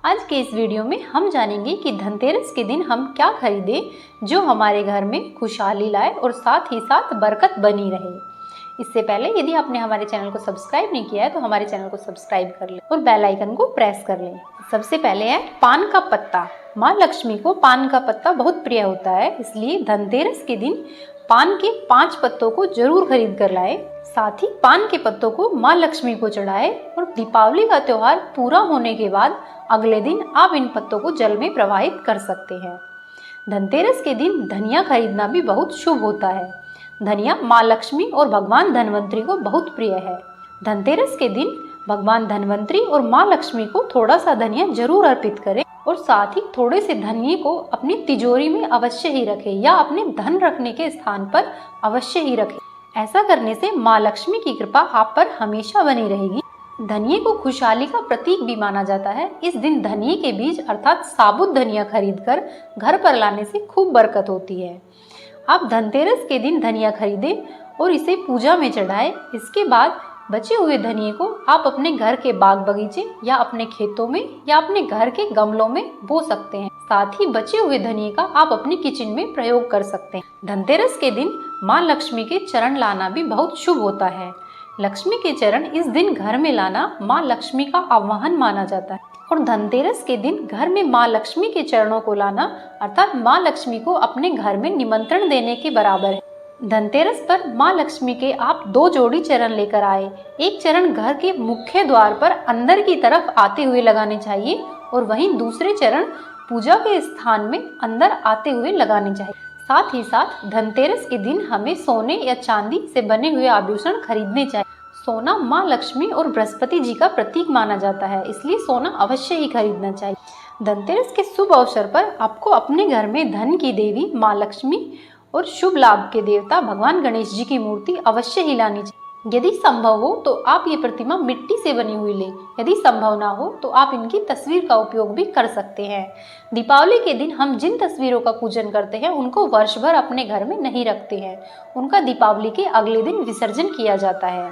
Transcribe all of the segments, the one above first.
आज के इस वीडियो में हम जानेंगे कि धनतेरस के दिन हम क्या खरीदें जो हमारे घर में खुशहाली लाए और साथ ही साथ बरकत बनी रहे। इससे पहले यदि आपने हमारे चैनल को सब्सक्राइब नहीं किया है तो हमारे चैनल को सब्सक्राइब कर लें और बेल आइकन को प्रेस कर लें। सबसे पहले है पान का पत्ता। माँ लक्ष्मी को पान का पत्ता बहुत प्रिय होता है, इसलिए धनतेरस के दिन पान के 5 पत्तों को जरूर खरीद कर लाए। साथ ही पान के पत्तों को माँ लक्ष्मी को चढ़ाए और दीपावली का त्योहार पूरा होने के बाद अगले दिन आप इन पत्तों को जल में प्रवाहित कर सकते हैं। धनतेरस के दिन धनिया खरीदना भी बहुत शुभ होता है। धनिया माँ लक्ष्मी और भगवान धनवंतरी को बहुत प्रिय है। धनतेरस के दिन भगवान धनवंतरी और माँ लक्ष्मी को थोड़ा सा धनिया जरूर अर्पित करें और साथ ही थोड़े से धनिये को अपनी तिजोरी में अवश्य ही रखें या अपने धन रखने के स्थान पर अवश्य ही रखें। ऐसा करने से माँ लक्ष्मी की कृपा आप पर हमेशा बनी रहेगी। धनिये को खुशहाली का प्रतीक भी माना जाता है। इस दिन धनिये के बीज अर्थात साबुत धनिया खरीदकर घर पर लाने से खूब बरकत होती है। आप धनतेरस के दिन धनिया खरीदें और इसे पूजा में चढ़ाएं। इसके बाद बचे हुए धनिये को आप अपने घर के बाग बगीचे या अपने खेतों में या अपने घर के गमलों में बो सकते हैं। साथ ही बचे हुए धनिये का आप अपनी किचन में प्रयोग कर सकते हैं। धनतेरस के दिन माँ लक्ष्मी के चरण लाना भी बहुत शुभ होता है। लक्ष्मी के चरण इस दिन घर में लाना माँ लक्ष्मी का आवाहन माना जाता है और धनतेरस के दिन घर में माँ लक्ष्मी के चरणों को लाना अर्थात माँ लक्ष्मी को अपने घर में निमंत्रण देने के बराबर है। धनतेरस पर माँ लक्ष्मी के आप 2 जोड़ी चरण लेकर आए। एक चरण घर के मुख्य द्वार पर अंदर की तरफ आते हुए लगाने चाहिए और वहीं दूसरे चरण पूजा के स्थान में अंदर आते हुए लगाने चाहिए। साथ ही साथ धनतेरस के दिन हमें सोने या चांदी से बने हुए आभूषण खरीदने चाहिए। सोना माँ लक्ष्मी और बृहस्पति जी का प्रतीक माना जाता है, इसलिए सोना अवश्य ही खरीदना चाहिए। धनतेरस के शुभ अवसर पर आपको अपने घर में धन की देवी माँ लक्ष्मी और शुभ लाभ के देवता भगवान गणेश जी की मूर्ति अवश्य ही लानी चाहिए। यदि संभव हो तो आप ये प्रतिमा मिट्टी से बनी हुई लें। यदि संभव ना हो तो आप इनकी तस्वीर का उपयोग भी कर सकते हैं। दीपावली के दिन हम जिन तस्वीरों का पूजन करते हैं उनको वर्ष भर अपने घर में नहीं रखते हैं। उनका दीपावली के अगले दिन विसर्जन किया जाता है।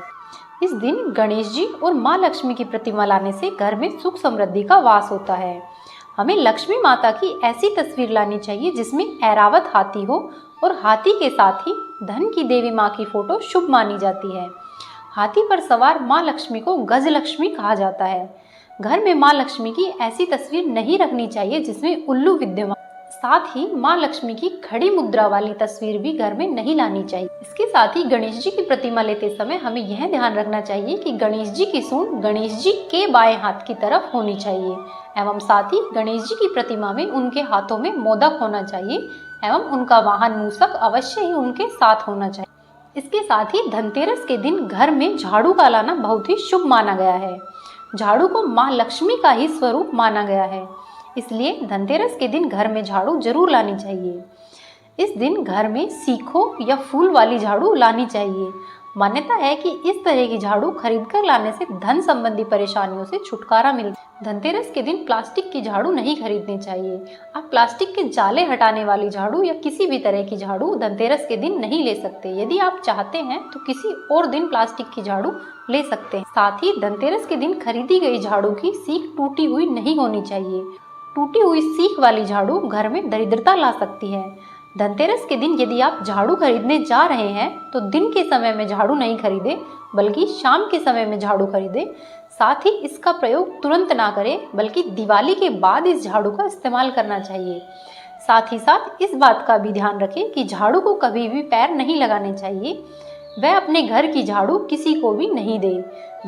इस दिन गणेश जी और माँ लक्ष्मी की प्रतिमा लाने से घर में सुख समृद्धि का वास होता है। हमें लक्ष्मी माता की ऐसी तस्वीर लानी चाहिए जिसमें ऐरावत हाथी हो और हाथी के साथ ही धन की देवी माँ की फोटो शुभ मानी जाती है। हाथी पर सवार माँ लक्ष्मी को गज लक्ष्मी कहा जाता है। घर में माँ लक्ष्मी की ऐसी तस्वीर नहीं रखनी चाहिए जिसमें उल्लू विद्यमान। साथ ही माँ लक्ष्मी की खड़ी मुद्रा वाली तस्वीर भी घर में नहीं लानी चाहिए। इसके साथ ही गणेश जी की प्रतिमा लेते समय हमें यह ध्यान रखना चाहिए कि गणेश जी की सूंड गणेश जी के बाएं हाथ की तरफ होनी चाहिए एवं साथ ही गणेश जी की प्रतिमा में उनके हाथों में मोदक होना चाहिए एवं उनका वाहन मूषक अवश्य ही उनके साथ होना चाहिए। इसके साथ ही धनतेरस के दिन घर में झाड़ू का लाना बहुत ही शुभ माना गया है। झाड़ू को माँ लक्ष्मी का ही स्वरूप माना गया है, इसलिए धनतेरस के दिन घर में झाड़ू जरूर लानी चाहिए। इस दिन घर में सीखों या फूल वाली झाड़ू लानी चाहिए। मान्यता है कि इस तरह की झाड़ू खरीदकर लाने से धन संबंधी परेशानियों से छुटकारा मिलता है। धनतेरस के दिन प्लास्टिक की झाड़ू नहीं खरीदनी चाहिए। आप प्लास्टिक के जाले हटाने वाली झाड़ू या किसी भी तरह की झाड़ू धनतेरस के दिन नहीं ले सकते। यदि आप चाहते हैं तो किसी और दिन प्लास्टिक की झाड़ू ले सकते हैं। साथ ही धनतेरस के दिन खरीदी गई झाड़ू की सीख टूटी हुई नहीं होनी चाहिए। टूटी हुई सीख वाली झाड़ू घर में दरिद्रता ला सकती है। धनतेरस के दिन यदि आप झाड़ू खरीदने जा रहे हैं तो दिन के समय में झाड़ू नहीं खरीदे बल्कि शाम के समय में झाड़ू खरीदे। साथ ही इसका प्रयोग तुरंत ना करें बल्कि दिवाली के बाद इस झाड़ू का इस्तेमाल करना चाहिए। साथ ही साथ इस बात का भी ध्यान रखें कि झाड़ू को कभी भी पैर नहीं लगाने चाहिए। वह अपने घर की झाड़ू किसी को भी नहीं दे।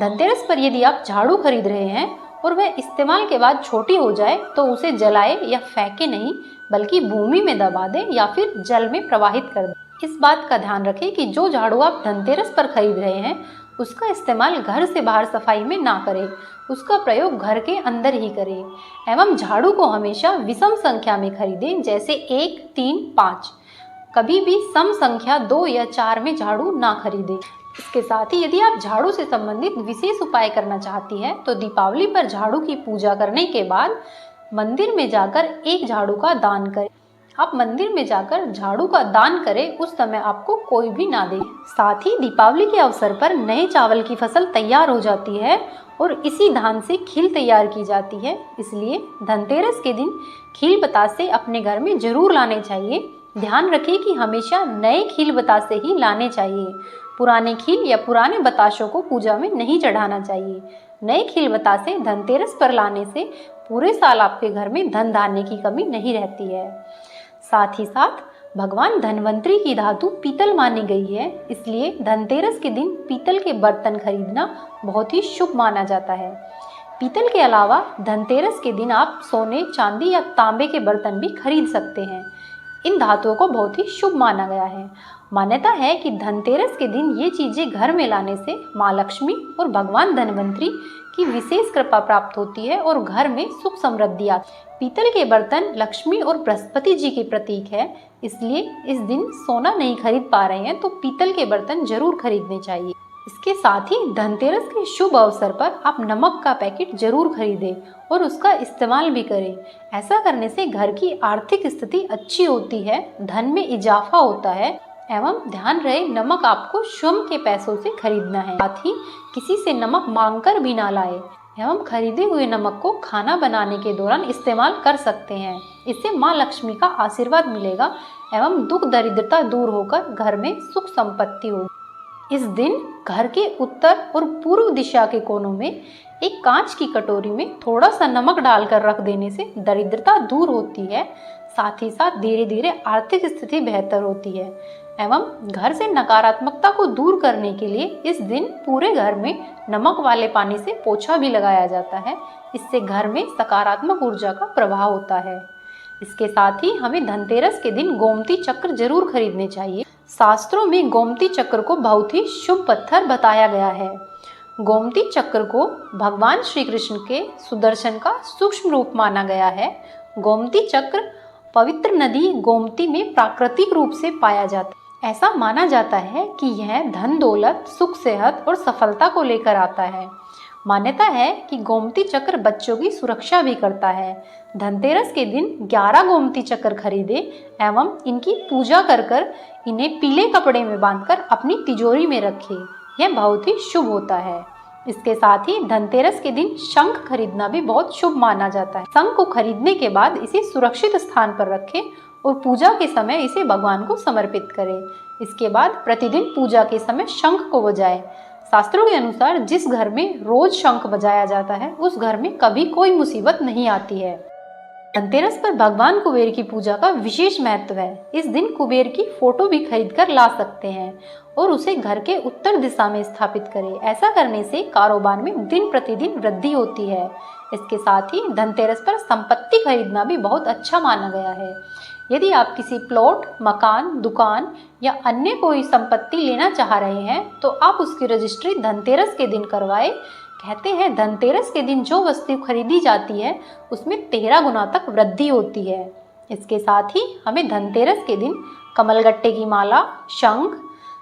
धनतेरस पर यदि आप झाड़ू खरीद रहे हैं और वह इस्तेमाल के बाद छोटी हो जाए तो उसे जलाए या फेंके नहीं बल्कि भूमि में दबा दें या फिर जल में प्रवाहित कर दें। इस बात का ध्यान रखें कि जो झाड़ू आप धनतेरस पर खरीद रहे हैं उसका इस्तेमाल घर से बाहर सफाई में ना करें। उसका प्रयोग घर के अंदर ही करें एवं झाड़ू को हमेशा विषम संख्या में खरीदें, जैसे 1, 3, 5। कभी भी सम संख्या 2 या 4 में झाड़ू ना खरीदें। इसके साथ ही यदि आप झाड़ू से संबंधित विशेष उपाय करना चाहती हैं तो दीपावली पर झाड़ू की पूजा करने के बाद मंदिर में जाकर एक झाड़ू का दान करें। आप मंदिर में जाकर झाड़ू का दान करें, उस समय आपको कोई भी ना दे। साथ ही दीपावली के अवसर पर नए चावल की फसल तैयार हो जाती है और इसी धान से खील तैयार की जाती है। इसलिए धनतेरस के दिन खील बतासे अपने घर में जरूर लाने चाहिए। ध्यान रखें कि हमेशा नए खील बतासे ही लाने चाहिए। पुराने खील या पुराने बताशों को पूजा में नहीं चढ़ाना चाहिए। नए खील बतासे धनतेरस पर लाने से पूरे साल आपके घर में धन धान्य की कमी नहीं रहती है। साथ ही साथ भगवान धन्वंतरी की धातु पीतल मानी गई है, इसलिए धनतेरस के दिन पीतल के बर्तन खरीदना बहुत ही शुभ माना जाता है। पीतल के अलावा धनतेरस के दिन आप सोने, चांदी या तांबे के बर्तन भी खरीद सकते हैं। इन धातुओं को बहुत ही शुभ माना गया है। मान्यता है कि धनतेरस के दिन ये चीजें घर में लाने से माँ लक्ष्मी और भगवान धन्वंतरी की विशेष कृपा प्राप्त होती है और घर में सुख समृद्धि आती है। पीतल के बर्तन लक्ष्मी और बृहस्पति जी के प्रतीक है, इसलिए इस दिन सोना नहीं खरीद पा रहे हैं तो पीतल के बर्तन जरूर खरीदने चाहिए। इसके साथ ही धनतेरस के शुभ अवसर पर आप नमक का पैकेट जरूर खरीदें और उसका इस्तेमाल भी करें। ऐसा करने से घर की आर्थिक स्थिति अच्छी होती है, धन में इजाफा होता है एवं ध्यान रहे नमक आपको स्वयं के पैसों से खरीदना है। साथ ही किसी से नमक मांगकर भी ना लाए एवं खरीदे हुए नमक को खाना बनाने के दौरान इस्तेमाल कर सकते हैं। इससे माँ लक्ष्मी का आशीर्वाद मिलेगा एवं दुख दरिद्रता दूर होकर घर में सुख संपत्ति होगी। इस दिन घर के उत्तर और पूर्व दिशा के कोनों में एक कांच की कटोरी में थोड़ा सा नमक डालकर रख देने से दरिद्रता दूर होती है। साथ ही साथ धीरे धीरे आर्थिक स्थिति बेहतर होती है एवं घर से नकारात्मकता को दूर करने के लिए इस दिन पूरे घर में नमक वाले पानी से पोछा भी लगाया जाता है। इससे घर में सकारात्मक ऊर्जा का प्रभाव होता है। इसके साथ ही हमें धनतेरस के दिन गोमती चक्र जरूर खरीदने चाहिए। शास्त्रों में गोमती चक्र को बहुत ही शुभ पत्थर बताया गया है। गोमती चक्र को भगवान श्री कृष्ण के सुदर्शन का सूक्ष्म रूप माना गया है। गोमती चक्र पवित्र नदी गोमती में प्राकृतिक रूप से पाया जाता है। ऐसा माना जाता है कि यह धन दौलत, सुख, सेहत और सफलता को लेकर आता है। मान्यता है कि गोमती चक्र बच्चों की सुरक्षा भी करता है। धनतेरस के दिन 11 गोमती चक्र खरीदे एवं इनकी पूजा कर इन्हें पीले कपड़े में बांधकर अपनी तिजोरी में रखें। यह बहुत ही शुभ होता है। इसके साथ ही धनतेरस के दिन शंख खरीदना भी बहुत शुभ माना जाता है। शंख को खरीदने के बाद इसे सुरक्षित स्थान पर रखें और पूजा के समय इसे भगवान को समर्पित करें। इसके बाद प्रतिदिन पूजा के समय शंख को बजाएं। शास्त्रों के अनुसार जिस घर में रोज शंख बजाया जाता है उस घर में कभी कोई मुसीबत नहीं आती है। धनतेरस पर भगवान कुबेर की पूजा का विशेष महत्व है। इस दिन कुबेर की फोटो भी खरीद कर ला सकते हैं और उसे घर के उत्तर दिशा में स्थापित करें। ऐसा करने से कारोबार में दिन प्रतिदिन वृद्धि होती है। इसके साथ ही धनतेरस पर संपत्ति खरीदना भी बहुत अच्छा माना गया है। यदि आप किसी प्लॉट, मकान, दुकान या अन्य कोई संपत्ति लेना चाह रहे हैं तो आप उसकी रजिस्ट्री धनतेरस के दिन करवाएं। कहते हैं धनतेरस के दिन जो वस्तु खरीदी जाती है उसमें 13 गुना तक वृद्धि होती है। इसके साथ ही हमें धनतेरस के दिन कमलगट्टे की माला, शंख,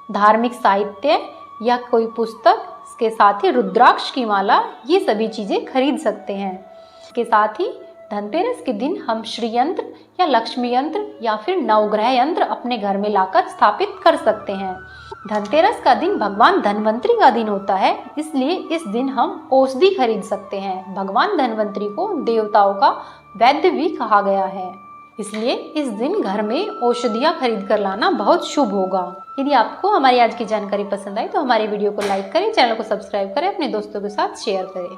धार्मिक साहित्य या कोई पुस्तक, इसके साथ ही रुद्राक्ष की माला, ये सभी चीज़ें खरीद सकते हैं। इसके साथ ही धनतेरस के दिन हम श्री यंत्र या लक्ष्मी यंत्र या फिर नवग्रह यंत्र अपने घर में लाकर स्थापित कर सकते हैं। धनतेरस का दिन भगवान धन्वंतरी का दिन होता है, इसलिए इस दिन हम औषधि खरीद सकते हैं। भगवान धन्वंतरी को देवताओं का वैद्य भी कहा गया है, इसलिए इस दिन घर में औषधियाँ खरीद कर लाना बहुत शुभ होगा। यदि आपको हमारी आज की जानकारी पसंद आई तो हमारे वीडियो को लाइक करें, चैनल को सब्सक्राइब करें, अपने दोस्तों के साथ शेयर करें।